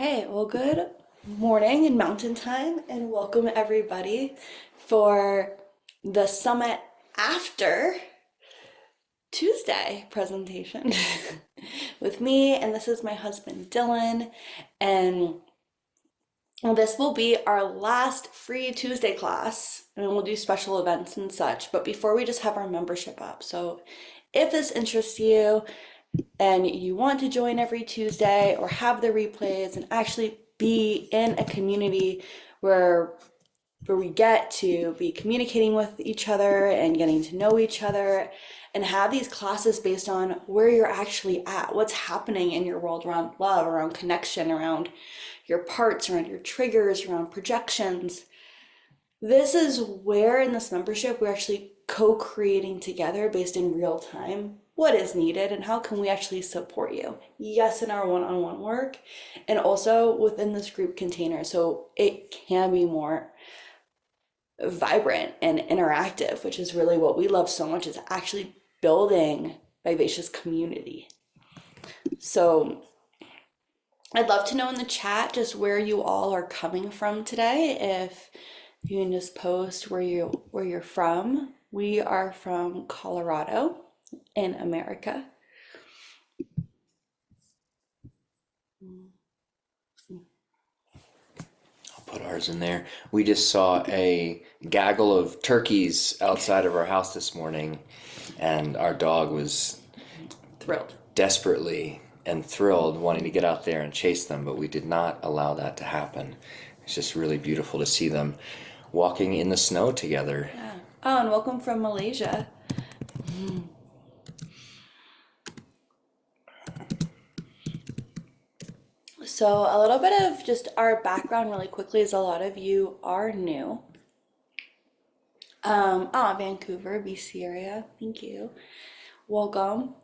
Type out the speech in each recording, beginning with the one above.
right, well, good morning in Mountain Time, and welcome everybody for the Summit After Tuesday presentation with me. And this is my husband Dylan, and well, this will be our last free Tuesday class, and we'll do special events and such. But before we just have our membership up, so if this interests you, and you want to join every Tuesday or have the replays and actually be in a community where we get to be communicating with each other and getting to know each other and have these classes based on where you're actually at, what's happening in your world around love, around connection, around your parts, around your triggers, around projections. This is where in this membership we're actually co-creating together based in real time what is needed and how can we actually support you. Yes, in our one-on-one work and also within this group container, so it can be more vibrant and interactive, which is really what we love so much, is actually building vivacious community. So I'd love to know in the chat just where you all are coming from today. If you can just post where you're from. We are from Colorado in America. I'll put ours in there. We just saw a gaggle of turkeys outside of our house this morning, and our dog was Thrilled. desperately and thrilled wanting to get out there and chase them, but we did not allow that to happen. It's just really beautiful to see them walking in the snow together. Yeah. Oh, and welcome from Malaysia. So a little bit of just our background really quickly, as a lot of you are new. Vancouver, BC area. Thank you. Welcome.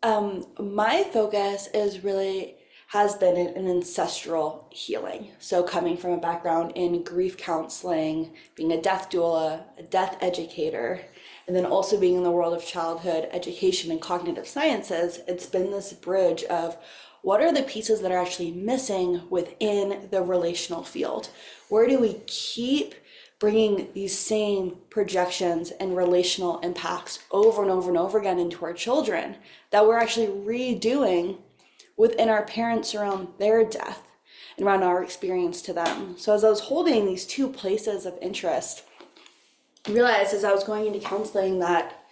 My focus has been in ancestral healing. So coming from a background in grief counseling, being a death doula, a death educator, and then also being in the world of childhood education and cognitive sciences, it's been this bridge of what are the pieces that are actually missing within the relational field? Where do we keep bringing these same projections and relational impacts over and over and over again into our children that we're actually redoing within our parents around their death and around our experience to them? So as I was holding these two places of interest, I realized as I was going into counseling that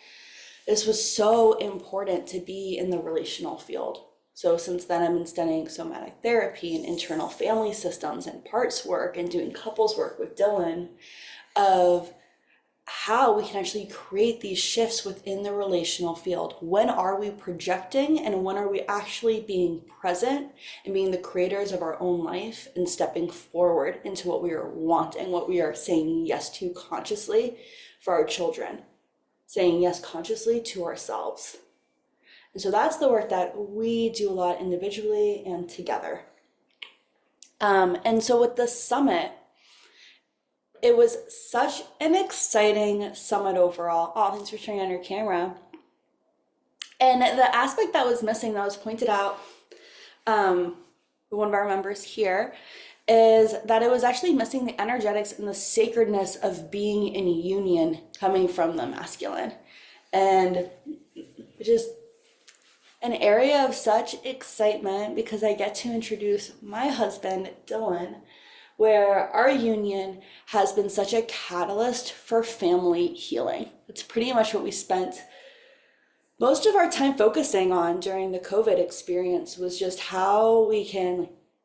this was so important to be in the relational field. So since then, I've been studying somatic therapy and internal family systems and parts work and doing couples work with Dylan of how we can actually create these shifts within the relational field. When are we projecting and when are we actually being present and being the creators of our own life and stepping forward into what we are wanting, what we are saying yes to consciously for our children, saying yes consciously to ourselves. And so that's the work that we do a lot individually and together. And so with the summit, it was such an exciting summit overall. Oh, thanks for sharing on your camera. And the aspect that was missing, that was pointed out, one of our members here, is that it was actually missing the energetics and the sacredness of being in union coming from the masculine. And just an area of such excitement because I get to introduce my husband, Dylan, where our union has been such a catalyst for family healing. It's pretty much what we spent most of our time focusing on during the COVID experience, was just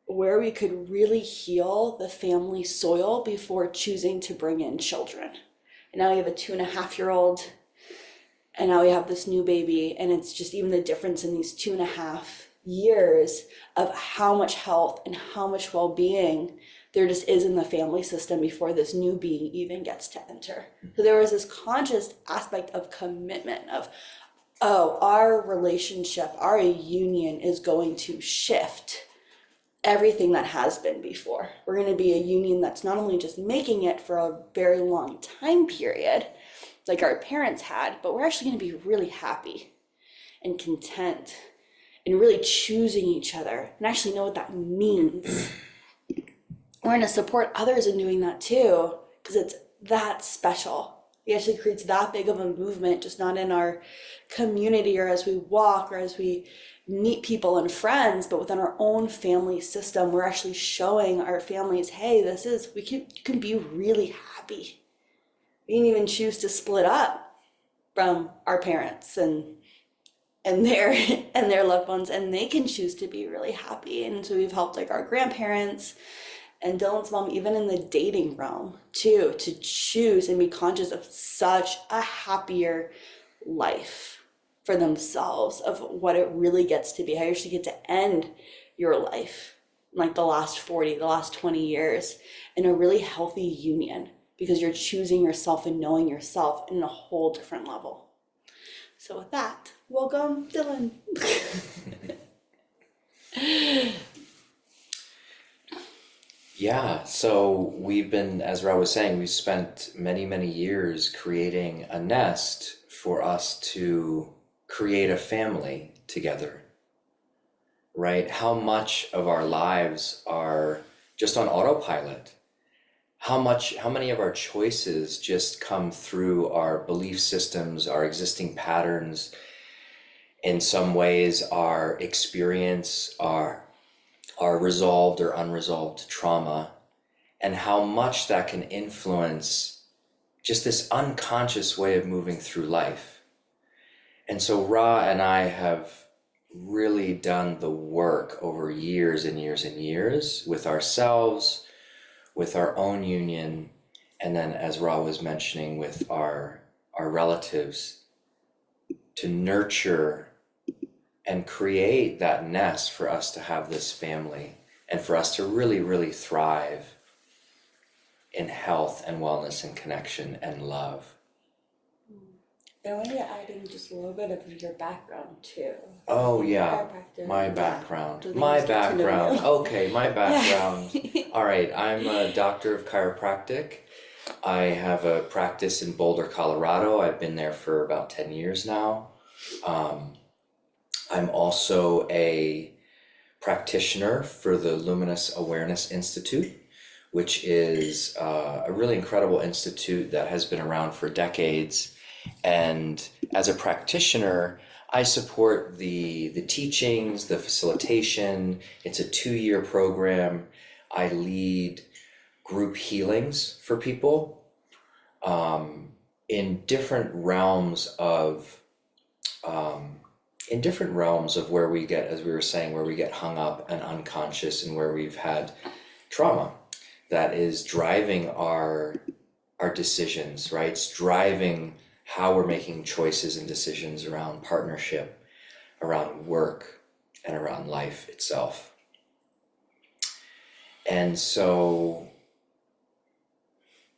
where we could really heal the family soil before choosing to bring in children. And now we have a 2.5-year-old, and now we have this new baby, and it's just even the difference in these 2.5 years of how much health and how much well-being there just is in the family system before this new being even gets to enter. So there was this conscious aspect of commitment of, oh, our relationship, our union is going to shift everything that has been before. We're going to be a union that's not only just making it for a very long time period, like our parents had, but we're actually going to be really happy and content and really choosing each other and actually know what that means. We're going to support others in doing that too, because it's that special. It actually creates that big of a movement, just not in our community or as we walk or as we meet people and friends, but within our own family system. We're actually showing our families, hey, you can be really happy. We can even choose to split up from our parents and their and their loved ones, and they can choose to be really happy. And so we've helped like our grandparents and Dylan's mom, even in the dating realm too, to choose and be conscious of such a happier life for themselves, of what it really gets to be, how you actually get to end your life, like the last 40, the last 20 years, in a really healthy union, because you're choosing yourself and knowing yourself in a whole different level. So with that, welcome, Dylan. Yeah, so we've been, as Ra was saying, we've spent many, many years creating a nest for us to create a family together, right? How much of our lives are just on autopilot? How many of our choices just come through our belief systems, our existing patterns, in some ways our experience, our resolved or unresolved trauma, and how much that can influence just this unconscious way of moving through life. And so Ra and I have really done the work over years and years and years with ourselves, with our own union, and then, as Ra was mentioning, with our relatives, to nurture and create that nest for us to have this family and for us to really, really thrive in health and wellness and connection and love. I want you adding just a little bit of your background too. Oh yeah, my background. My background. Okay, my background. All right, I'm a doctor of chiropractic. I have a practice in Boulder, Colorado. I've been there for about 10 years now. I'm also a practitioner for the Luminous Awareness Institute, which is a really incredible institute that has been around for decades. And as a practitioner, I support the teachings, the facilitation. It's a 2-year program. I lead group healings for people in different realms of where we get, as we were saying, where we get hung up and unconscious, and where we've had trauma that is driving our decisions, right? It's driving how we're making choices and decisions around partnership, around work, and around life itself. And so,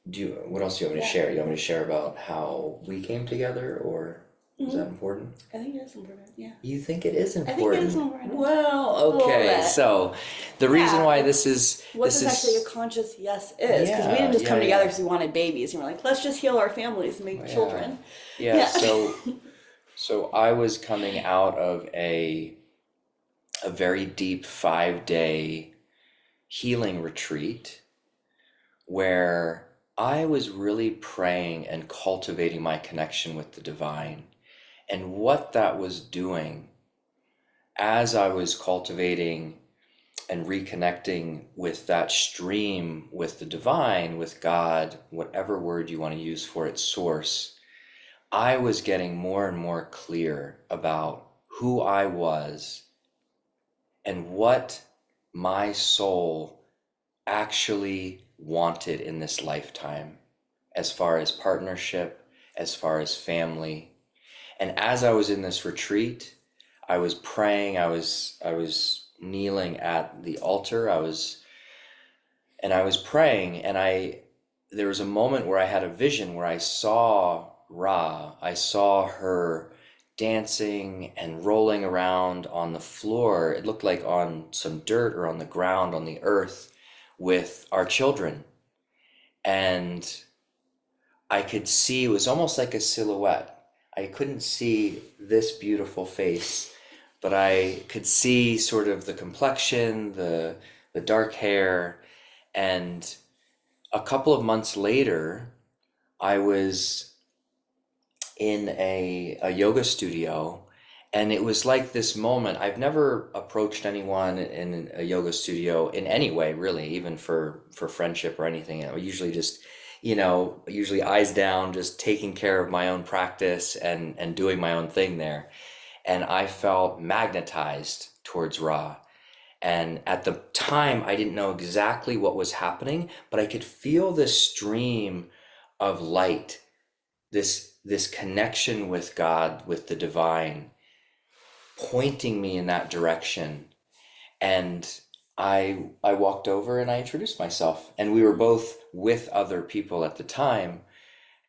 what else do you want me to share? You want me to share about how we came together, or is that important? I think it is important, yeah. You think it is important? I think it is important. Well, okay. So the reason why this is actually a conscious yes is, because we didn't just come together because we wanted babies and we're like, let's just heal our families and make children. Yeah. So I was coming out of a very deep 5-day healing retreat where I was really praying and cultivating my connection with the divine. And what that was doing as I was cultivating and reconnecting with that stream, with the divine, with God, whatever word you want to use for its source, I was getting more and more clear about who I was and what my soul actually wanted in this lifetime, as far as partnership, as far as family. And as I was in this retreat, I was praying, I was kneeling at the altar, I was praying, and there was a moment where I had a vision where I saw Ra. I saw her dancing and rolling around on the floor. It looked like on some dirt or on the ground, on the earth, with our children. And I could see, it was almost like a silhouette. I couldn't see this beautiful face, but I could see sort of the complexion, the dark hair, and a couple of months later, I was in a yoga studio, and it was like this moment. I've never approached anyone in a yoga studio in any way, really, even for friendship or anything. I usually just, usually eyes down, just taking care of my own practice and doing my own thing there. And I felt magnetized towards Ra. And at the time, I didn't know exactly what was happening, but I could feel this stream of light, this connection with God, with the divine, pointing me in that direction. And I walked over and I introduced myself. And we were both with other people at the time.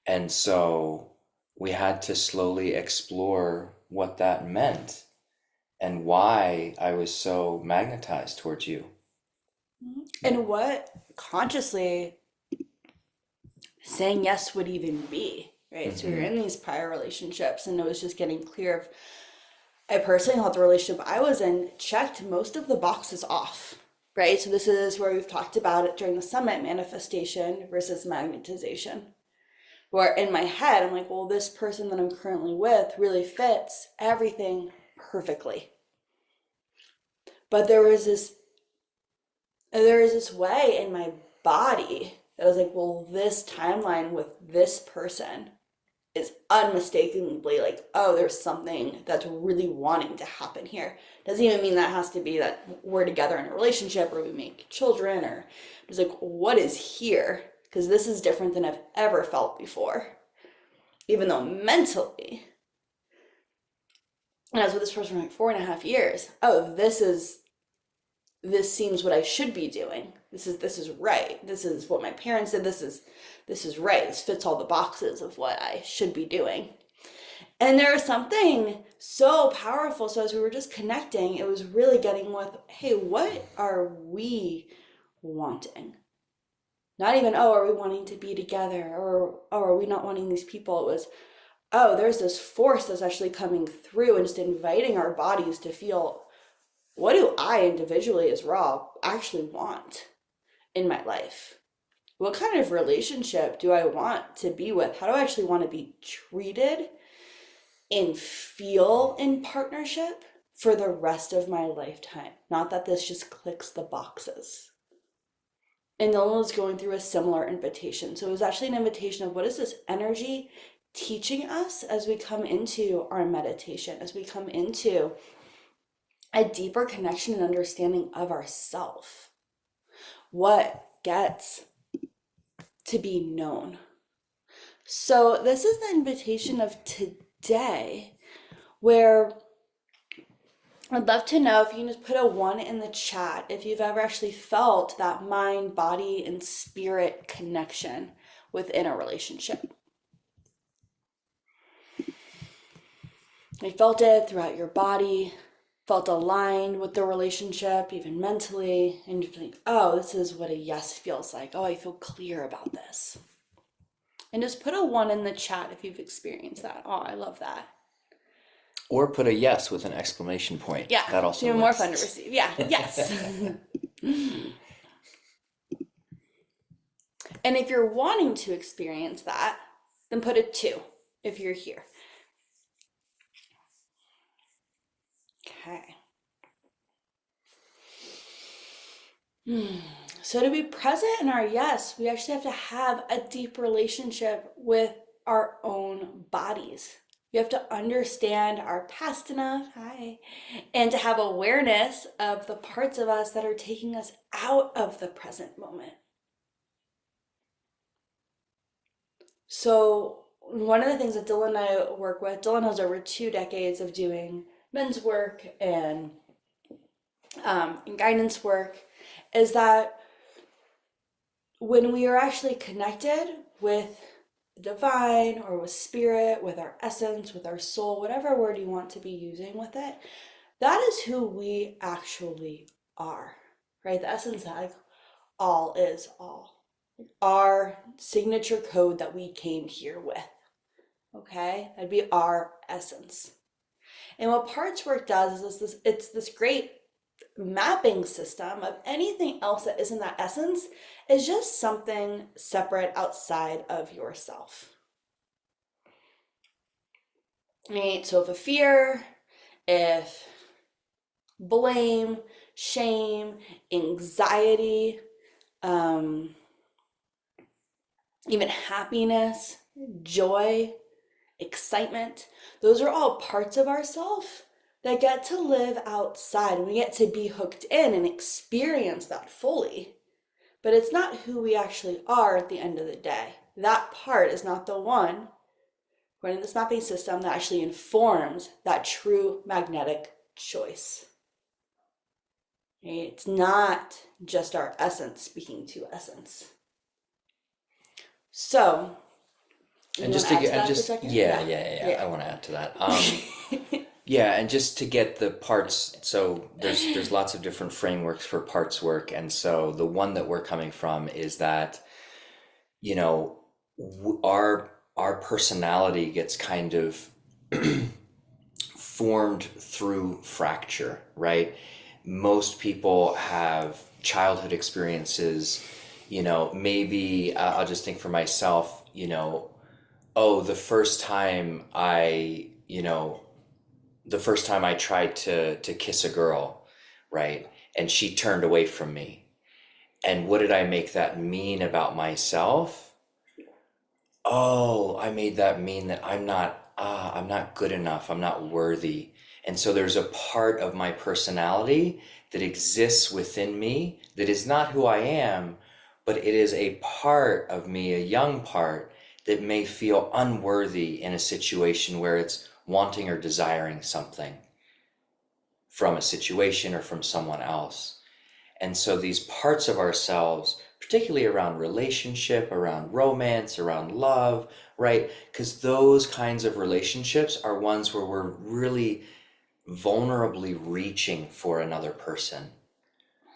And so we had to slowly explore what that meant and why I was so magnetized towards you. And what consciously saying yes would even be, right? So we were Mm-hmm. in these prior relationships, and it was just getting clear of, I personally thought the relationship I was in checked most of the boxes off, right? So this is where we've talked about it during the summit, manifestation versus magnetization. Where in my head, I'm like, well, this person that I'm currently with really fits everything perfectly. But there was this way in my body that I was like, well, this timeline with this person is unmistakably like, oh, there's something that's really wanting to happen here. Doesn't even mean that has to be that we're together in a relationship or we make children, or just like, what is here? Because this is different than I've ever felt before. Even though mentally, and I was with this person for like 4.5 years. Oh, this seems what I should be doing. This is right. This is what my parents did. This is right. This fits all the boxes of what I should be doing. And there was something so powerful. So as we were just connecting, it was really getting with, hey, what are we wanting? Not even, oh, are we wanting to be together? Or, oh, are we not wanting these people? It was, oh, there's this force that's actually coming through and just inviting our bodies to feel, what do I individually as Ra actually want in my life? What kind of relationship do I want to be with? How do I actually want to be treated and feel in partnership for the rest of my lifetime? Not that this just clicks the boxes. And Dylan was going through a similar invitation. So it was actually an invitation of, what is this energy teaching us as we come into our meditation, as we come into a deeper connection and understanding of ourself? What gets to be known? So this is the invitation of today, where I'd love to know if you can just put a 1 in the chat if you've ever actually felt that mind, body, and spirit connection within a relationship. You felt it throughout your body, felt aligned with the relationship, even mentally, and you think, oh, this is what a yes feels like. Oh, I feel clear about this. And just put a 1 in the chat if you've experienced that. Oh, I love that. Or put a yes with an exclamation point. Yeah, That it's also even more works. fun to receive. Yeah, yes. And if you're wanting to experience that, then put a 2 if you're here. Okay. So to be present in our yes, we actually have to have a deep relationship with our own bodies. We have to understand our past enough, and to have awareness of the parts of us that are taking us out of the present moment. So one of the things that Dylan and I work with, Dylan has over 2 decades of doing men's work and guidance work, is that when we are actually connected with the divine or with spirit, with our essence, with our soul, whatever word you want to be using with it, that is who we actually are, right? The essence that, like, all is all. Our signature code that we came here with, okay? That'd be our essence. And what parts work does is it's this great mapping system of anything else that isn't that essence is just something separate outside of yourself. Right? So if a fear, if blame, shame, anxiety, um, even happiness, joy, excitement, those are all parts of ourself that get to live outside and we get to be hooked in and experience that fully. But it's not who we actually are at the end of the day. That part is not the one, according to this mapping system, that actually informs that true magnetic choice. It's not just our essence speaking to essence. So, you And want just to to add to get, and that for a just, second? yeah, I want to add to that. Yeah, and just to get the parts, so there's lots of different frameworks for parts work, and so the one that we're coming from is that, you know, our personality gets kind of formed through fracture, right? Most people have childhood experiences, maybe I'll just think for myself, oh, the first time I tried to kiss a girl, right? And she turned away from me. And what did I make that mean about myself? Oh, I made that mean that I'm not good enough. I'm not worthy. And so there's a part of my personality that exists within me that is not who I am, but it is a part of me, a young part that may feel unworthy in a situation where it's wanting or desiring something from a situation or from someone else. And so these parts of ourselves, particularly around relationship, around romance, around love, right? Because those kinds of relationships are ones where we're really vulnerably reaching for another person.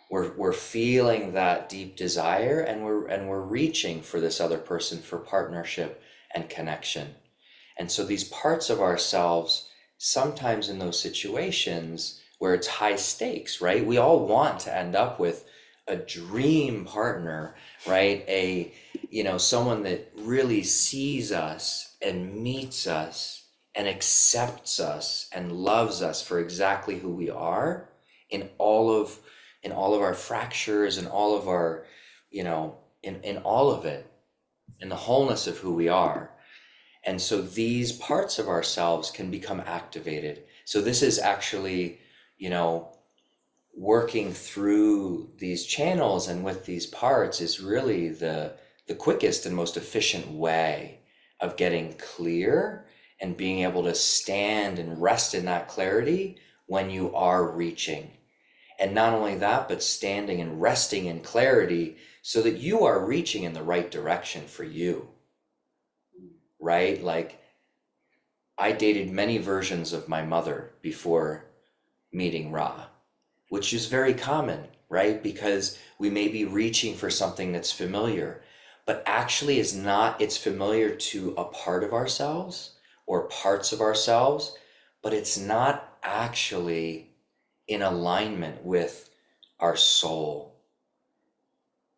We're feeling that deep desire and we're reaching for this other person for partnership and connection. And so these parts of ourselves, sometimes in those situations where it's high stakes, right? We all want to end up with a dream partner, right? Someone that really sees us and meets us and accepts us and loves us for exactly who we are in all of our fractures and all of our, in all of it, in the wholeness of who we are. And so these parts of ourselves can become activated. So this is actually, working through these channels and with these parts is really the quickest and most efficient way of getting clear and being able to stand and rest in that clarity when you are reaching. And not only that, but standing and resting in clarity so that you are reaching in the right direction for you, right? Like, I dated many versions of my mother before meeting Ra, which is very common, right? Because we may be reaching for something that's familiar, but actually is not, it's familiar to a part of ourselves or parts of ourselves, but it's not actually in alignment with our soul,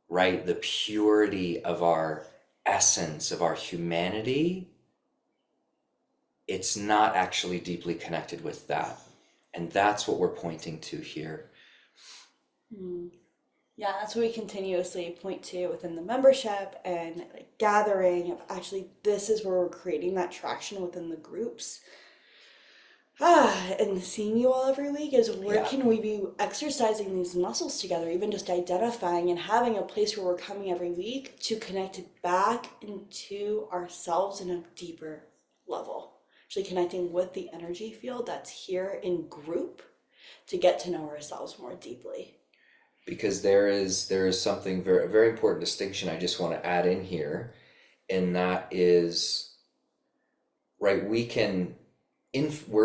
right? The purity of our essence, of our humanity, it's not actually deeply connected with that. And that's what we're pointing to here. Hmm. Yeah, that's what we continuously point to within the membership and like, gathering of actually this is where we're creating that traction within the groups. And seeing you all every week is where Yeah. can we be exercising these muscles together, even just identifying and having a place where we're coming every week to connect back into ourselves in a deeper level. Actually connecting with the energy field that's here in group to get to know ourselves more deeply. Because there is something very very important distinction I just want to add in here, and that is, right, we're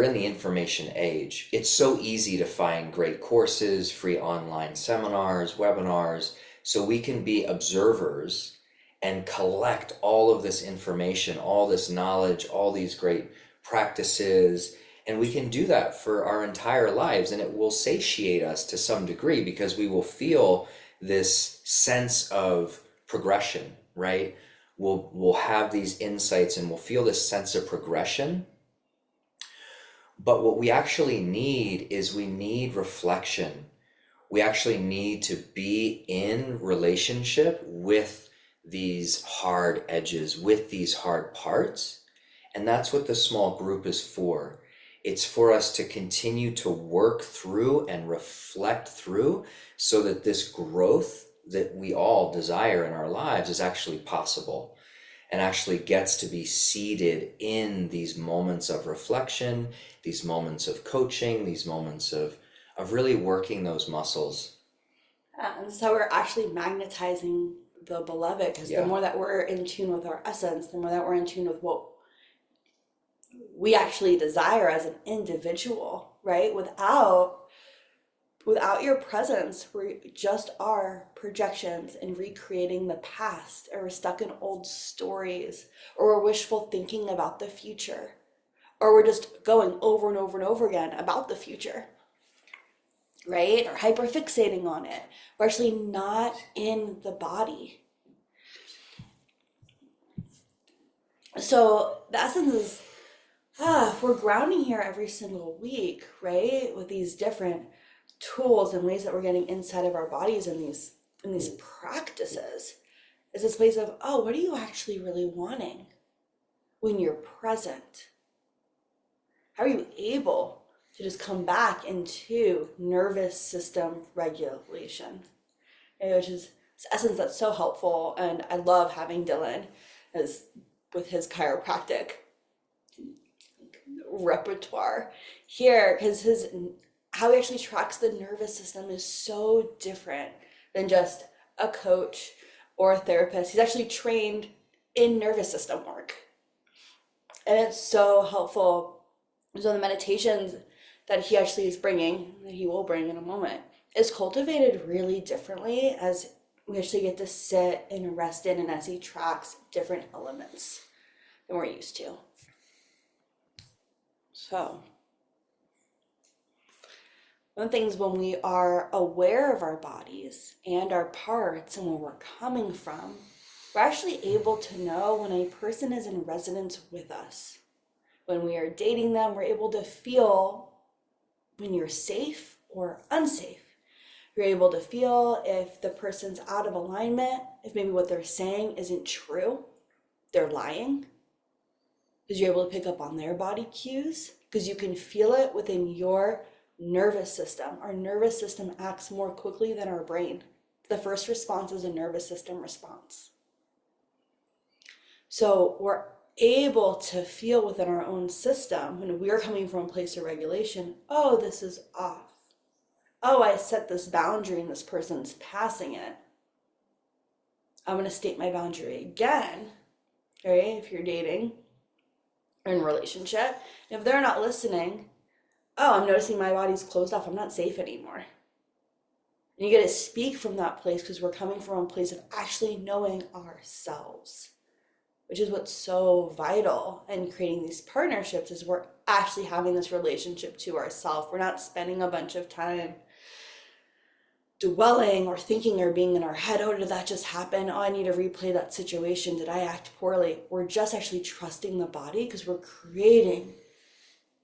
in the information age. It's so easy to find great courses, free online seminars, webinars, so we can be observers and collect all of this information, all this knowledge, all these great practices, And we can do that for our entire lives, and it will satiate us to some degree because we will feel this sense of progression, right? We'll have these insights and we'll feel this sense of progression. But what we actually need is we need reflection. We actually need to be in relationship with these hard edges, with these hard parts. And that's what the small group is for. It's for us to continue to work through and reflect through so that this growth that we all desire in our lives is actually possible and actually gets to be seated in these moments of reflection, these moments of coaching, these moments of really working those muscles. And this is how we're actually magnetizing the beloved, because the Yeah. more that we're in tune with our essence, the more that we're in tune with what we actually desire as an individual, right? Without your presence, we just are projections and recreating the past, or we're stuck in old stories, or we're wishful thinking about the future, or we're just going over and over and over again about the future, right? Or hyperfixating on it. We're actually not in the body. So the essence is, if we're grounding here every single week, right, with these different tools and ways that we're getting inside of our bodies in these practices, is this place of, oh, what are you actually really wanting when you're present? How are you able to just come back into nervous system regulation? Which is this essence that's so helpful, and I love having Dylan as with his chiropractic repertoire here, because his how he actually tracks the nervous system is so different than just a coach or a therapist. He's actually trained in nervous system work, and it's so helpful. So the meditations that he actually is bringing, that he will bring in a moment, is cultivated really differently as we actually get to sit and rest in, and as he tracks different elements than we're used to. So one of the things, when we are aware of our bodies and our parts and where we're coming from, we're actually able to know when a person is in resonance with us. When we are dating them, we're able to feel when you're safe or unsafe. You're able to feel if the person's out of alignment, if maybe what they're saying isn't true, they're lying, because you're able to pick up on their body cues, because you can feel it within your nervous system. Our nervous system acts more quickly than our brain. The first response is a nervous system response. So we're able to feel within our own system when we're coming from a place of regulation, oh, this is off. Oh, I set this boundary and this person's passing it. I'm going to state my boundary again, right? If you're dating or in a relationship, if they're not listening, oh, I'm noticing my body's closed off. I'm not safe anymore. And you get to speak from that place, because we're coming from a place of actually knowing ourselves, which is what's so vital in creating these partnerships, is we're actually having this relationship to ourselves. We're not spending a bunch of time dwelling or thinking or being in our head, oh, did that just happen? Oh, I need to replay that situation. Did I act poorly? We're just actually trusting the body, because we're creating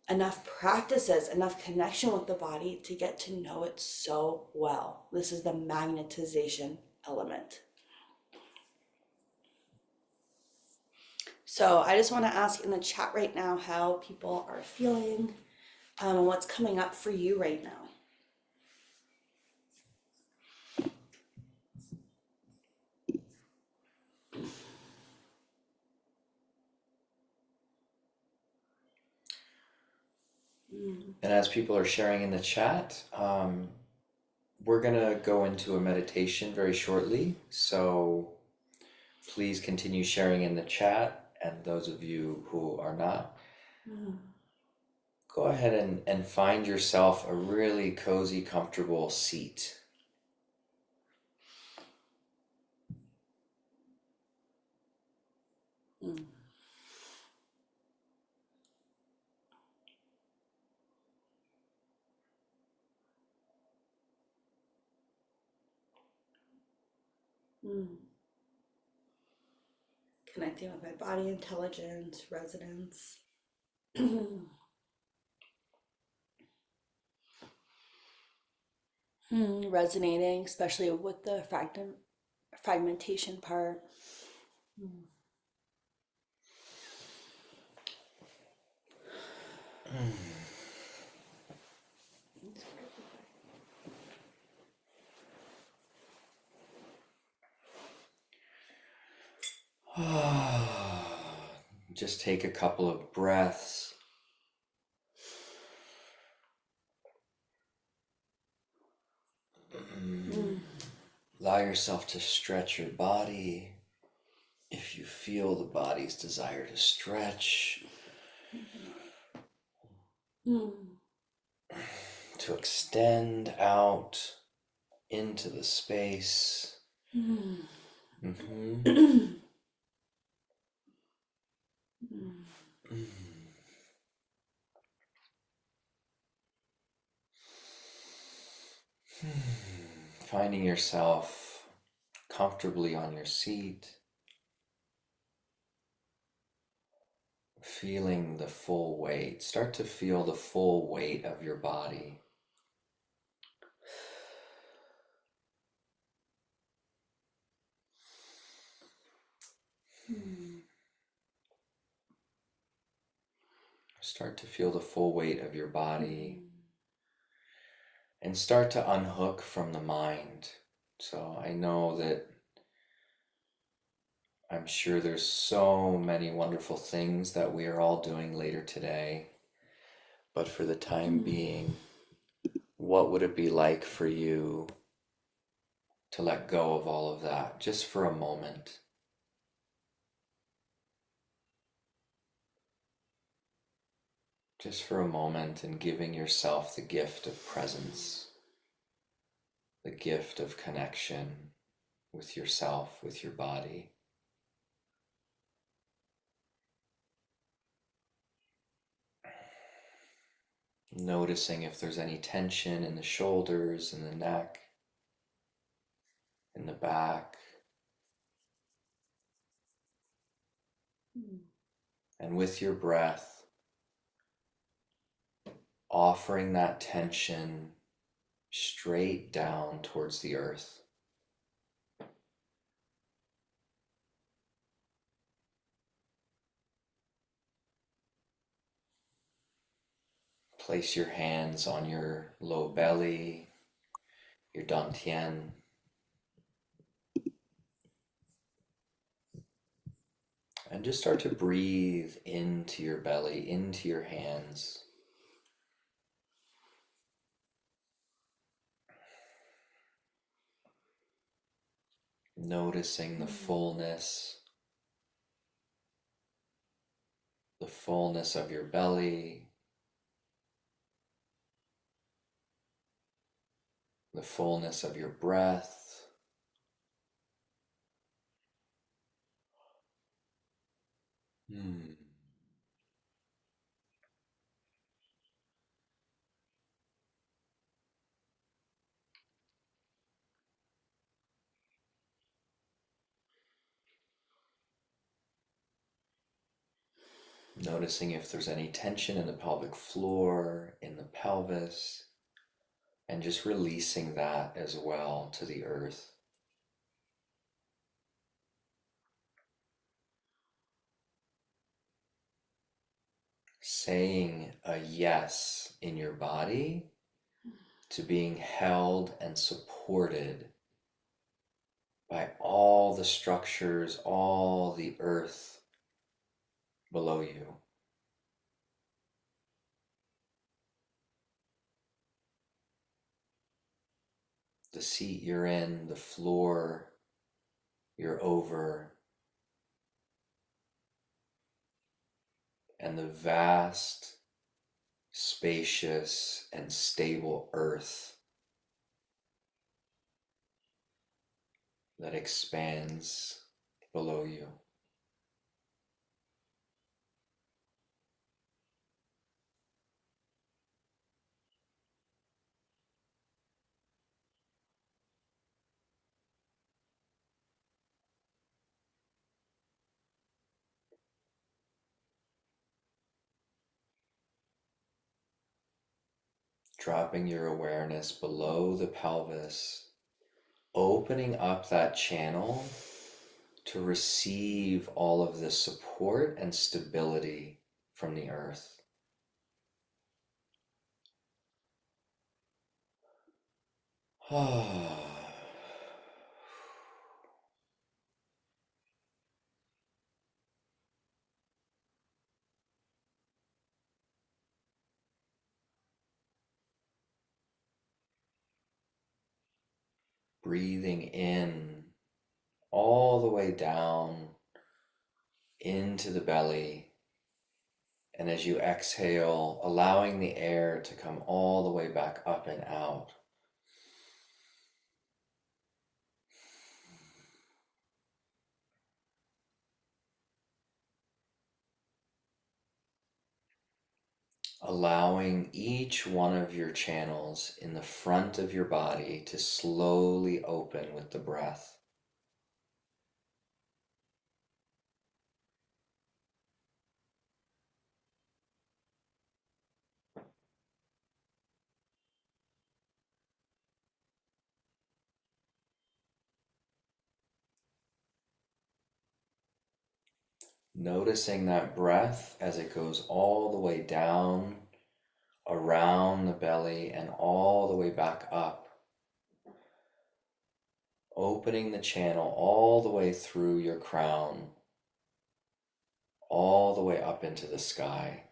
enough practices, enough connection with the body to get to know it so well. This is the magnetization element. So I just want to ask in the chat right now how people are feeling, and what's coming up for you right now. And as people are sharing in the chat, we're gonna go into a meditation very shortly. So please continue sharing in the chat, and those of you who are not, go ahead and find yourself a really cozy, comfortable seat. Mm. Connecting with my body intelligence, resonance. Resonating, especially with the fragmentation part. Just take a couple of breaths. Allow yourself to stretch your body. If you feel the body's desire to stretch, to extend out into the space. Finding yourself comfortably on your seat, feeling the full weight. Start to feel the full weight of your body. Start to feel the full weight of your body and start to unhook from the mind. So I know that I'm sure there's so many wonderful things that we are all doing later today, but for the time being, what would it be like for you to let go of all of that just for a moment? Just for a moment, and giving yourself the gift of presence, the gift of connection with yourself, with your body. Noticing if there's any tension in the shoulders, in the neck, in the back. And with your breath, offering that tension straight down towards the earth. Place your hands on your low belly, your dantian, and just start to breathe into your belly, into your hands. Noticing the fullness of your belly, the fullness of your breath. Noticing if there's any tension in the pelvic floor, in the pelvis, and just releasing that as well to the earth. Saying a yes in your body to being held and supported by all the structures, all the earth below you. The seat you're in, the floor you're over, and the vast, spacious, and stable earth that expands below you. Dropping your awareness below the pelvis, opening up that channel to receive all of the support and stability from the earth. Breathing in all the way down into the belly, and as you exhale, allowing the air to come all the way back up and out. Allowing each one of your channels in the front of your body to slowly open with the breath. Noticing that breath as it goes all the way down, around the belly, and all the way back up. Opening the channel all the way through your crown, all the way up into the sky.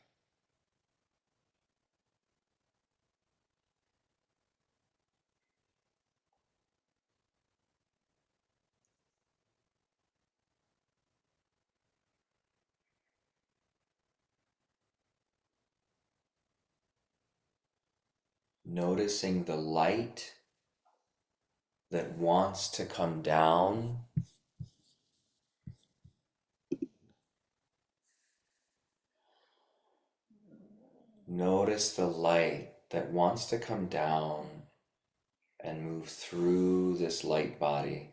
Noticing the light that wants to come down. Notice the light that wants to come down and move through this light body.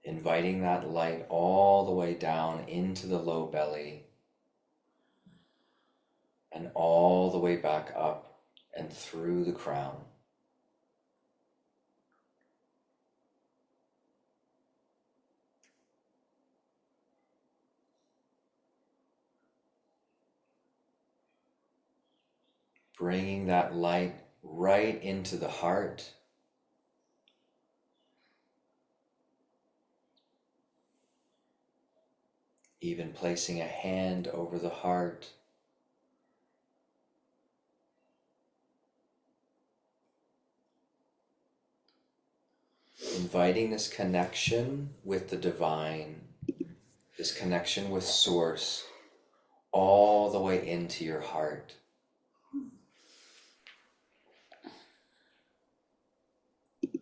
Inviting that light all the way down into the low belly and all the way back up and through the crown. Bringing that light right into the heart. Even placing a hand over the heart. Inviting this connection with the divine, this connection with Source, all the way into your heart.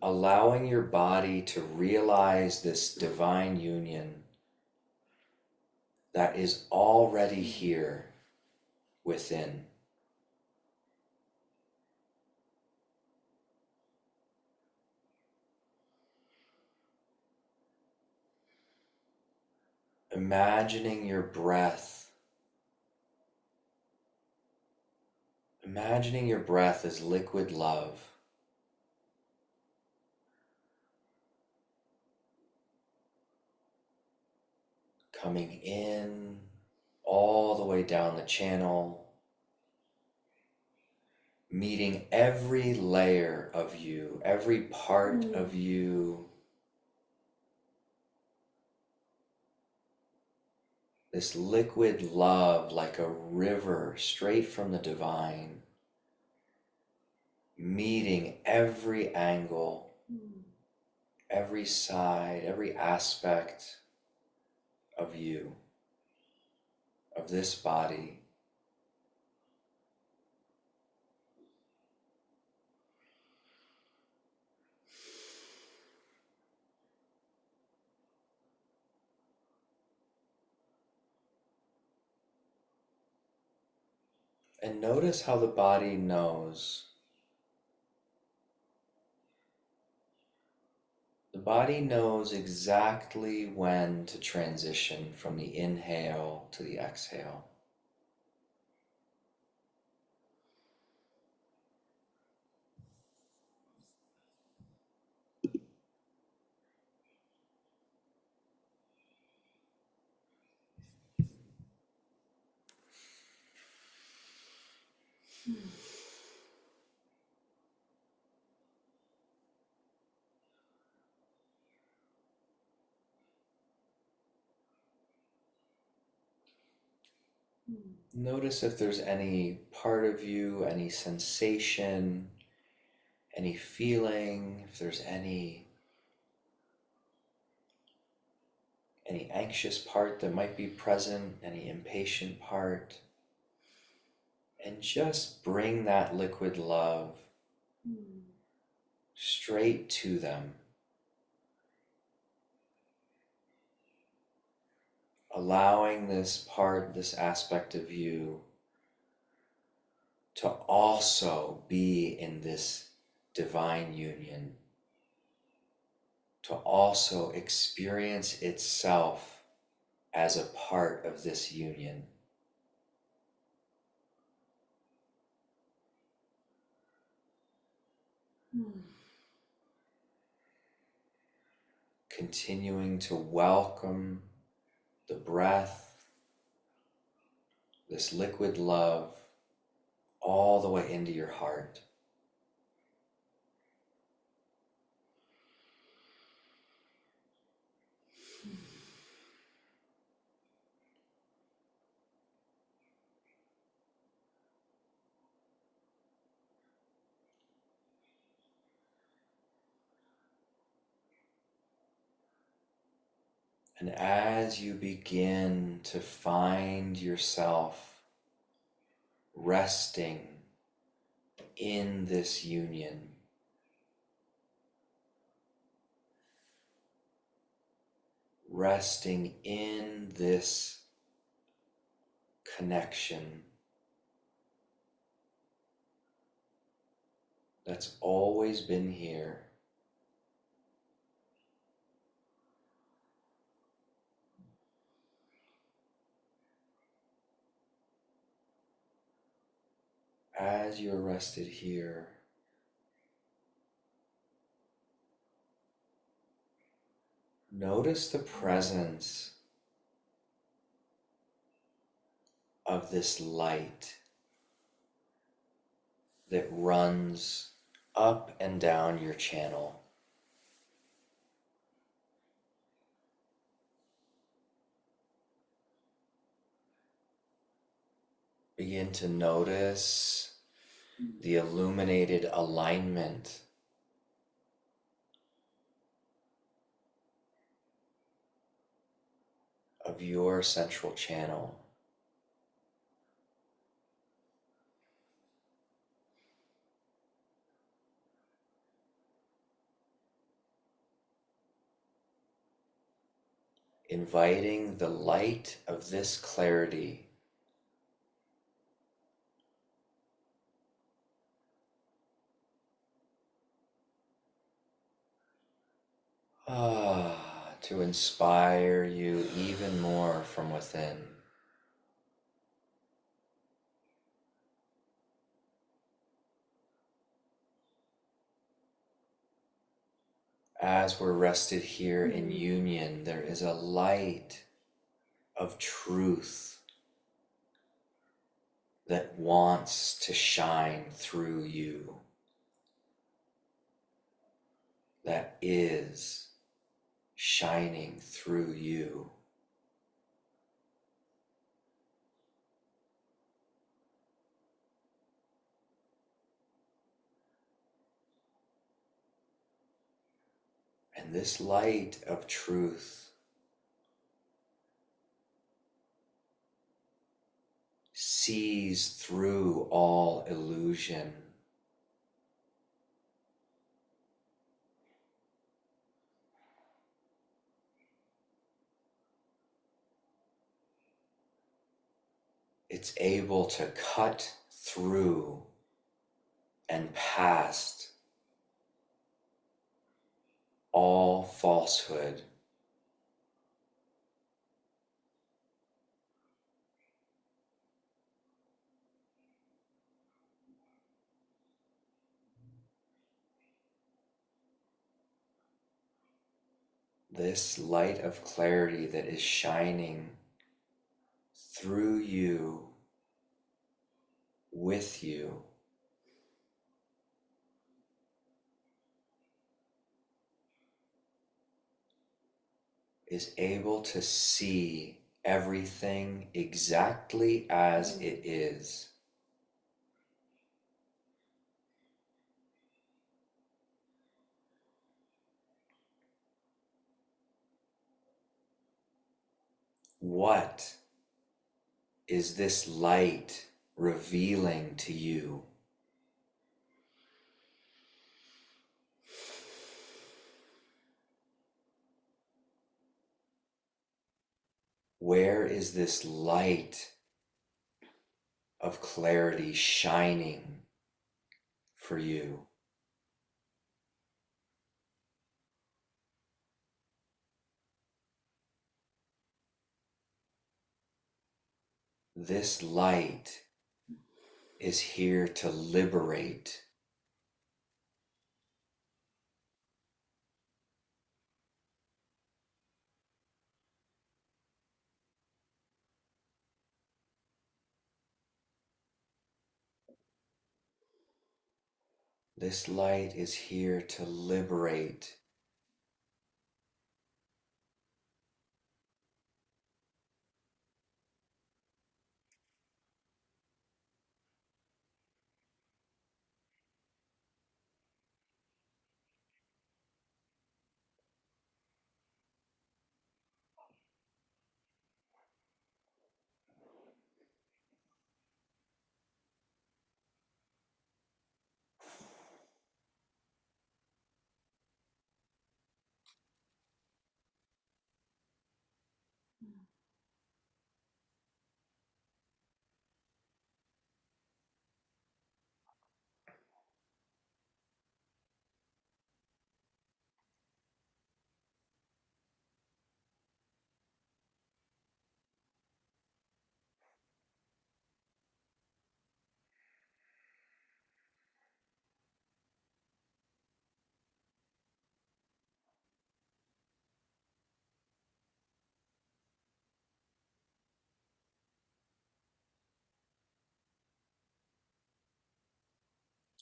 Allowing your body to realize this divine union that is already here within. Imagining your breath. Imagining your breath as liquid love. Coming in all the way down the channel, meeting every layer of you, every part of you. This liquid love like a river straight from the divine, meeting every angle, every side, every aspect of you, of this body. And notice how the body knows. The body knows exactly when to transition from the inhale to the exhale. Notice if there's any part of you, any sensation, any feeling, if there's any anxious part that might be present, any impatient part, and just bring that liquid love straight to them, allowing this part, this aspect of you to also be in this divine union, to also experience itself as a part of this union. Continuing to welcome the breath, this liquid love, all the way into your heart. And as you begin to find yourself resting in this union, resting in this connection that's always been here, as you're rested here, notice the presence of this light that runs up and down your channel. Begin to notice the illuminated alignment of your central channel. Inviting the light of this clarity to inspire you even more from within. As we're rested here in union, there is a light of truth that wants to shine through you, that is shining through you. And this light of truth sees through all illusion. It's able to cut through and past all falsehood. This light of clarity that is shining through you, with you, is able to see everything exactly as it is. What is this light revealing to you? Where is this light of clarity shining for you? This light is here to liberate. This light is here to liberate.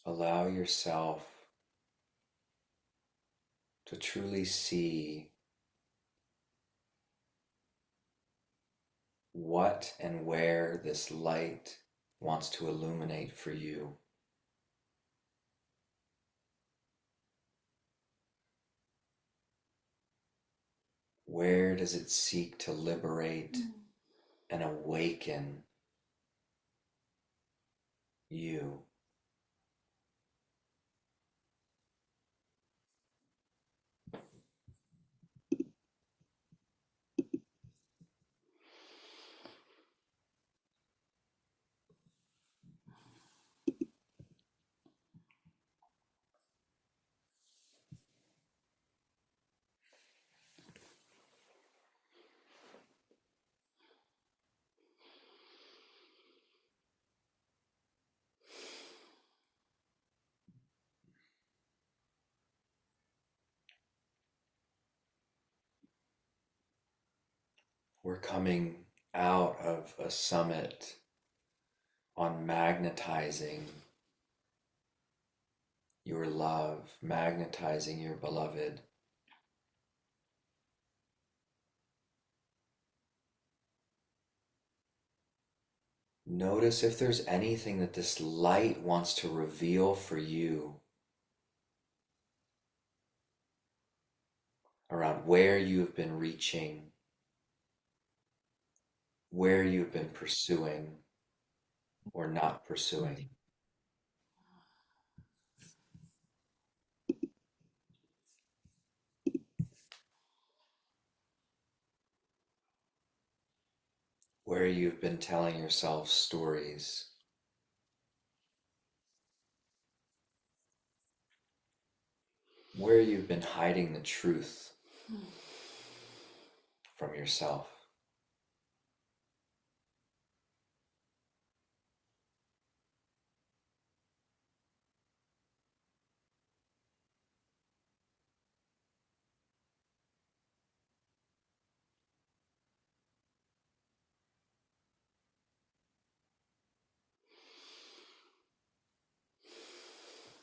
Allow yourself to truly see what and where this light wants to illuminate for you. Where does it seek to liberate and awaken you? We're coming out of a summit on magnetizing your love, magnetizing your beloved. Notice if there's anything that this light wants to reveal for you around where you have been reaching, where you've been pursuing or not pursuing. Where you've been telling yourself stories where you've been hiding the truth from yourself.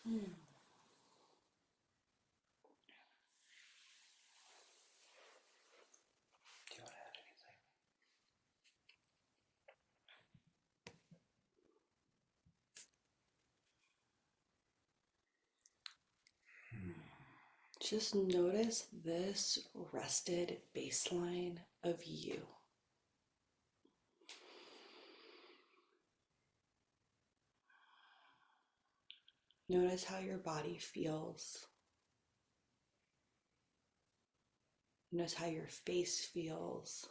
Hmm. Do you want to add anything? Just notice this rested baseline of you. Notice how your body feels. Notice how your face feels,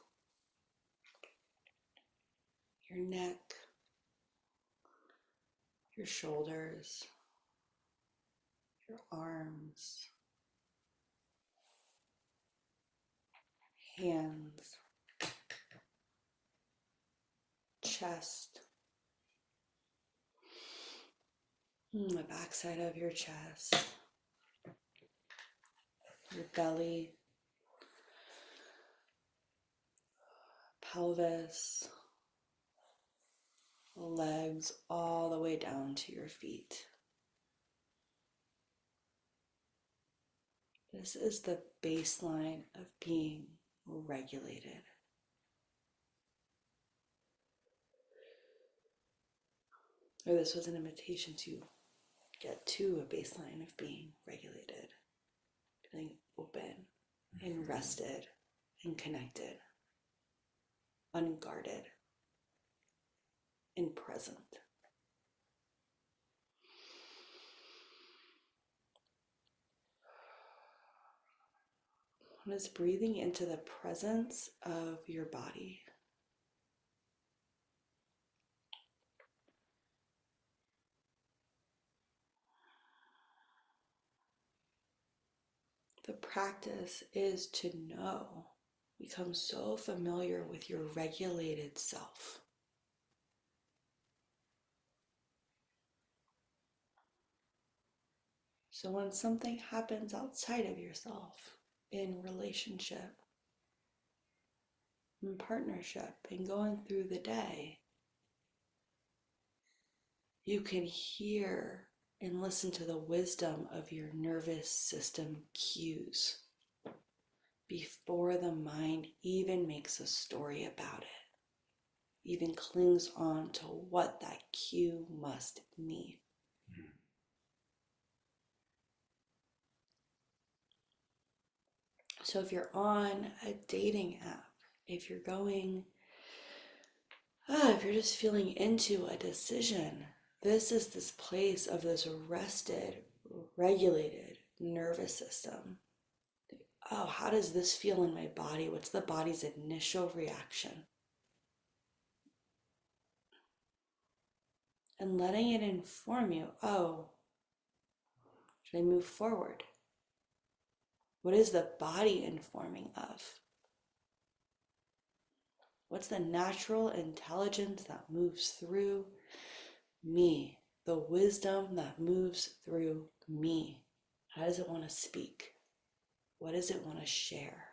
your neck, your shoulders, your arms, hands, chest, the backside of your chest, your belly, pelvis, legs, all the way down to your feet. This is the baseline of being regulated. Or this was an invitation to get to a baseline of being regulated, feeling open and rested and connected, unguarded and present. One is breathing into the presence of your body. The practice is to know, become so familiar with your regulated self. So when something happens outside of yourself, in relationship, in partnership, and going through the day, you can hear and listen to the wisdom of your nervous system cues before the mind even makes a story about it, even clings on to what that cue must mean. So if you're on a dating app, if you're going, if you're just feeling into a decision, this is this place of this rested, regulated nervous system. Oh, how does this feel in my body? What's the body's initial reaction? And letting it inform you, oh, should I move forward? What is the body informing of? What's the natural intelligence that moves through me? The wisdom that moves through me. How does it want to speak? What does it want to share?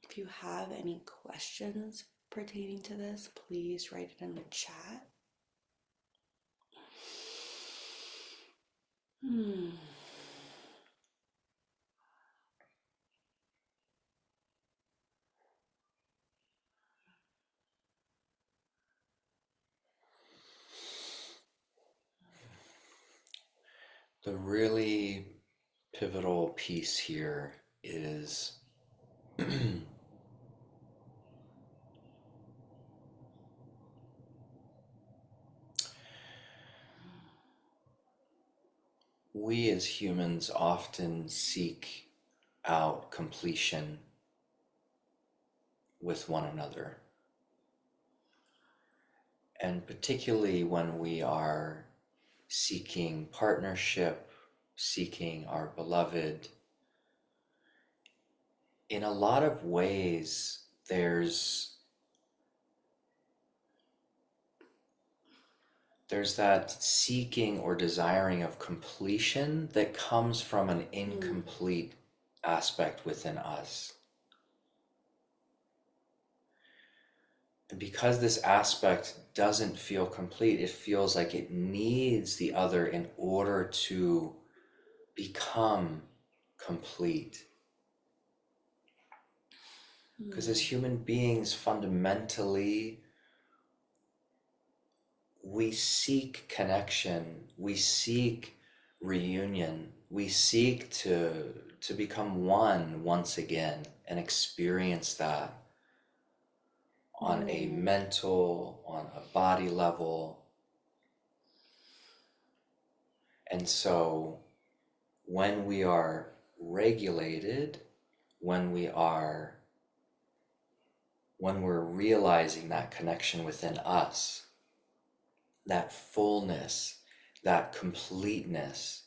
If you have any questions pertaining to this, please write it in the chat. The really pivotal piece here is we as humans often seek out completion with one another. And particularly when we are seeking partnership, seeking our beloved, in a lot of ways, there's that seeking or desiring of completion that comes from an incomplete aspect within us. And because this aspect doesn't feel complete, it feels like it needs the other in order to become complete. Because as human beings, fundamentally, we seek connection, we seek reunion, we seek to become one once again and experience that on a mental, on a body level. And so when we are regulated, when we're realizing that connection within us, that fullness, that completeness,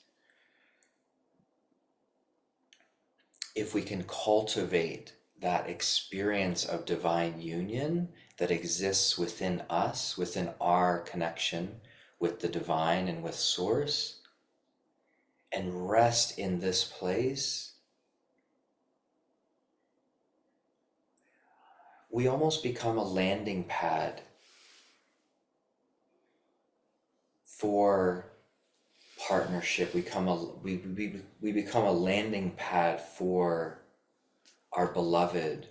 if we can cultivate that experience of divine union that exists within us, within our connection with the divine and with Source, and rest in this place, we almost become a landing pad for partnership. We become a landing pad for our beloved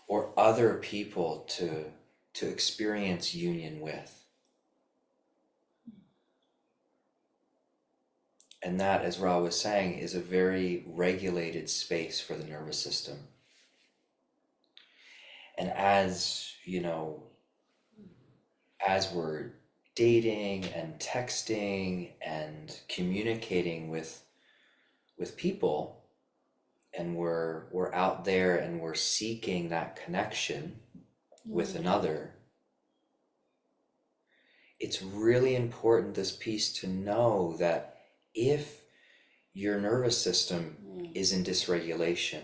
or other people to experience union with. And that, as Ra was saying, is a very regulated space for the nervous system. And as as we're dating and texting and communicating with people, and we're out there and we're seeking that connection with another, it's really important, this piece, to know that if your nervous system is in dysregulation,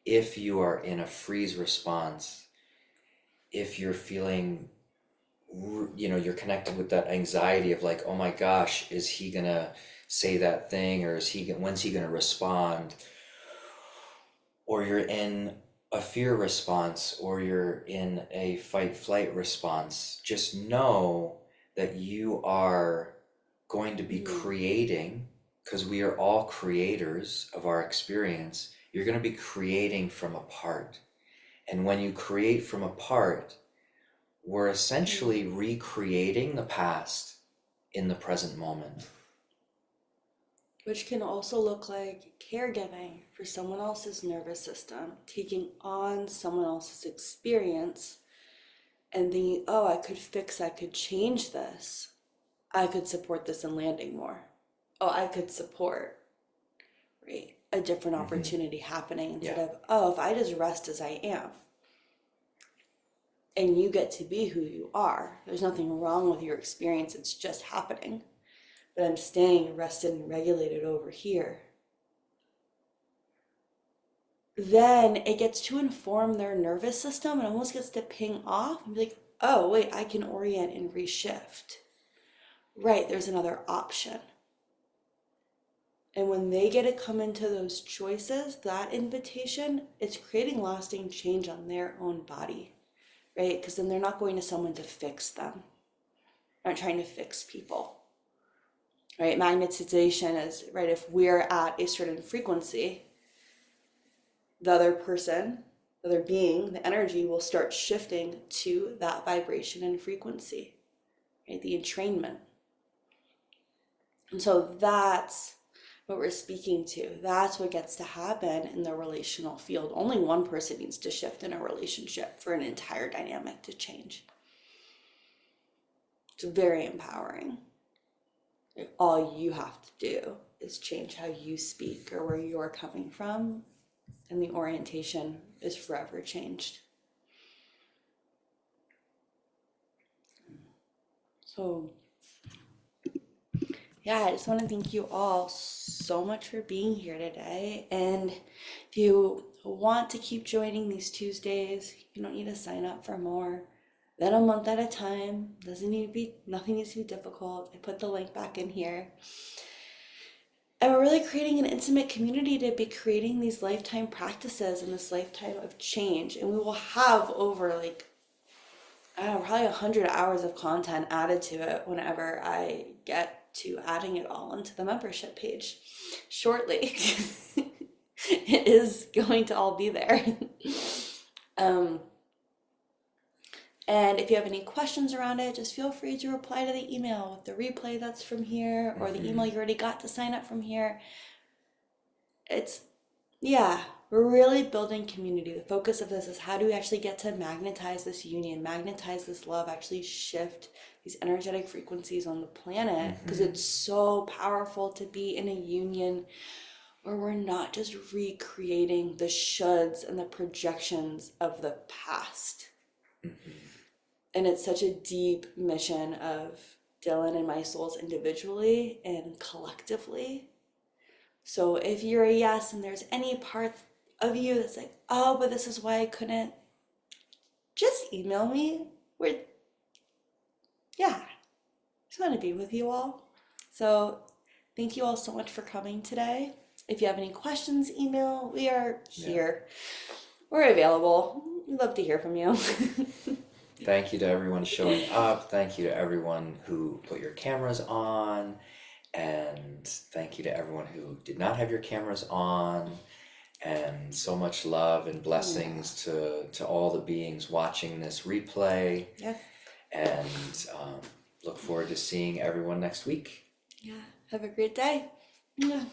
if you are in a freeze response, if you're feeling, you're connected with that anxiety of like, oh my gosh, is he gonna say that thing, or when's he gonna respond? Or you're in a fear response, or you're in a fight flight response, just know that you are going to be creating, because we are all creators of our experience. You're going to be creating from a part. And when you create from a part, we're essentially recreating the past in the present moment. Which can also look like caregiving for someone else's nervous system, taking on someone else's experience and thinking, oh, I could change this. I could support this in landing more. Oh, I could support, right, a different opportunity happening instead of, oh, if I just rest as I am and you get to be who you are, there's nothing wrong with your experience, it's just happening. But I'm staying rested and regulated over here. Then it gets to inform their nervous system and almost gets to ping off and be like, oh, wait, I can orient and reshift. Right, there's another option. And when they get to come into those choices, that invitation, it's creating lasting change on their own body, right? Because then they're not going to someone to fix them. They're not trying to fix people, right? Magnetization is, right, if we're at a certain frequency, the other person, the other being, the energy will start shifting to that vibration and frequency, right? The entrainment. And so that's what we're speaking to. That's what gets to happen in the relational field. Only one person needs to shift in a relationship for an entire dynamic to change. It's very empowering. All you have to do is change how you speak or where you're coming from, and the orientation is forever changed. So yeah, I just want to thank you all so much for being here today. And if you want to keep joining these Tuesdays, you don't need to sign up for more than a month at a time. Doesn't need to be, nothing needs to be difficult. I put the link back in here. And we're really creating an intimate community to be creating these lifetime practices and this lifetime of change. And we will have over like, I don't know, probably 100 hours of content added to it whenever I get to adding it all into the membership page shortly. It is going to all be there. um, and if you have any questions around it, just feel free to reply to the email with the replay that's from here or the email you already got to sign up from here. It's, yeah, we're really building community. The focus of this is how do we actually get to magnetize this union, magnetize this love, actually shift these energetic frequencies on the planet, because it's so powerful to be in a union where we're not just recreating the shoulds and the projections of the past. And it's such a deep mission of Dylan and my souls individually and collectively. So if you're a yes and there's any part of you that's like, oh, but this is why I couldn't, just email me. Yeah, just want to be with you all. So thank you all so much for coming today. If you have any questions, email. We are here. We're available. We'd love to hear from you. Thank you to everyone showing up. Thank you to everyone who put your cameras on. And thank you to everyone who did not have your cameras on. And so much love and blessings to all the beings watching this replay. Yes. And look forward to seeing everyone next week. Yeah. Have a great day. Yeah.